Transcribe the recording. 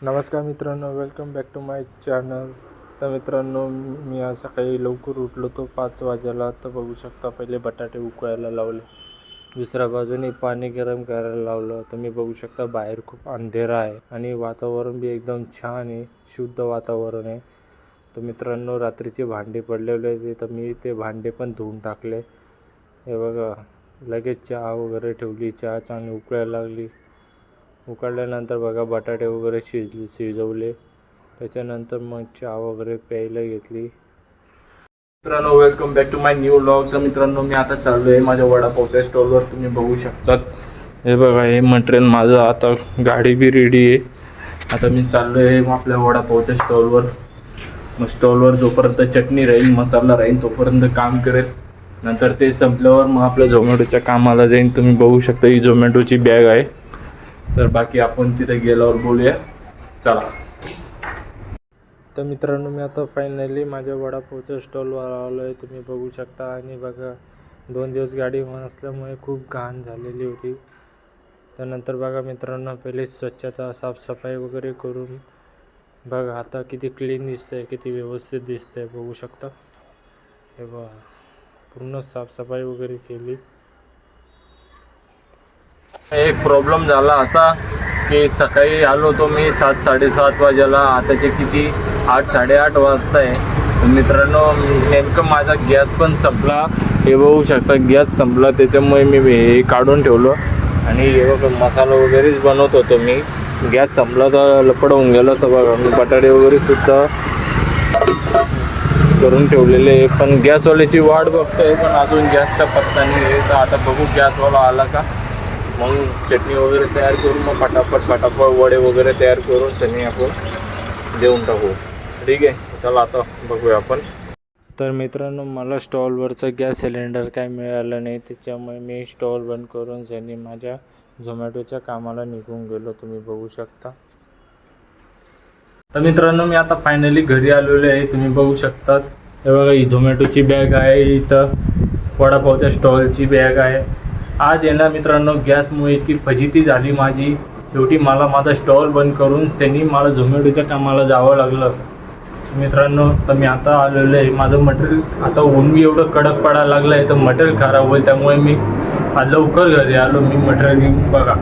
नमस्कार मित्रांनो, welcome back to my channel. तर मित्रांनो, मी आज सकाळी लवकर उठलो तो 5 वाजेला. तर बघू शकता, पहिले बटाटे उकळायला लावले, दुसऱ्या बाजूने पाणी गरम करायला लावलं. तर मी बघू शकता बाहेर खूप अंधेरा आहे आणि वातावरण बी एकदम छान आहे, शुद्ध वातावरण आहे. तर मित्रांनो, रात्रीचे भांडे पडलेले होते तर मी ते भांडे पण धुवून टाकले. हे बघा, लगेच चहा वगैरे ठेवली, चहा चांगली उकळायला लागली. उकळल्यानंतर बघा बटाटे वगैरे शिजवले. त्याच्यानंतर मग चहा वगैरे प्यायला घेतली. मित्रांनो, welcome back to my new vlog. तर मित्रांनो, मी आता चाललो आहे माझ्या वडापावच्या स्टॉलवर. तुम्ही बघू शकतात, हे बघा, हे मटेरियल माझं. आता गाडी बी रेडी आहे. आता मी चाललो आहे आपल्या वडापावच्या स्टॉलवर. मग स्टॉलवर जोपर्यंत चटणी राहील, मसाला राहील, तोपर्यंत काम करेल. नंतर ते संपल्यावर मग आपल्या झोमॅटोच्या कामाला जाईन. तुम्ही बघू शकता, ही झोमॅटोची बॅग आहे. तर बाकी आपण तिथे गेल्यावर बोलूया, चला. तर मित्रांनो, मी आता फायनली माझ्या वडापावच्या स्टॉलवर आलो आहे. तुम्ही बघू शकता. आणि बघा, 2 दिवस गाडी नसल्यामुळे खूप घाण झालेली होती. त्यानंतर बघा मित्रांनो, पहिले स्वच्छता साफसफाई वगैरे करून बघा आता किती क्लीन दिसतंय, किती व्यवस्थित दिसतंय. बघू शकता, हे बघा, पूर्ण साफसफाई वगैरे केली. एक प्रॉब्लेम झाला असा की सकाळी आलो तो मी 7-7:30 वाजेला. आताचे किती 8-8:30 वाजता आहे. मित्रांनो, नेमकं माझा गॅस पण संपला. हे बघू शकता, गॅस संपला. त्याच्यामुळे मी हे काढून ठेवलं. आणि हे बघा, मसाला वगैरेच बनवत होतो मी. गॅस संपला तर लपड होऊन गेलं. तर बघा, मी बटाटे वगैरे सुद्धा करून ठेवलेले आहे. पण गॅसवाल्याची वाट बघतोय, पण अजून गॅसचा पत्ता नाही आहे. तर आता बघू गॅसवाला आला का, मग चटणी वगैरे तयार करून मग फटाफट वडे वगैरे तयार करून सनी आपण देऊन टाकू. ठीक आहे, चला आता बघूया आपण. तर मित्रांनो, मला स्टॉलवरचं गॅस सिलेंडर काय मिळालं नाही. त्याच्यामुळे मी स्टॉल बंद करून सनी माझ्या झोमॅटोच्या कामाला निघून गेलो. तुम्ही बघू शकता. तर मित्रांनो, मी आता फायनली घरी आलेलो आहे. तुम्ही बघू शकतात, हे बघा, ही झोमॅटोची बॅग आहे, इथं वडापावच्या स्टॉलची बॅग आहे. आज आहे ना मित्रांनो, गॅसमुळे इतकी फजिती झाली माझी. शेवटी मला माझा स्टॉल बंद करून सनी मला झोमॅटोच्या कामाला जावं लागलं. मित्रांनो, तर मी आता आलेलो आहे. माझं मटेरियल आता ऊन बी एवढं कडक पडायला लागलं आहे, तर मटेरियल खराब होईल. त्यामुळे मी आज लवकर घरी आलो. मी मटेरियल घेऊन बघा,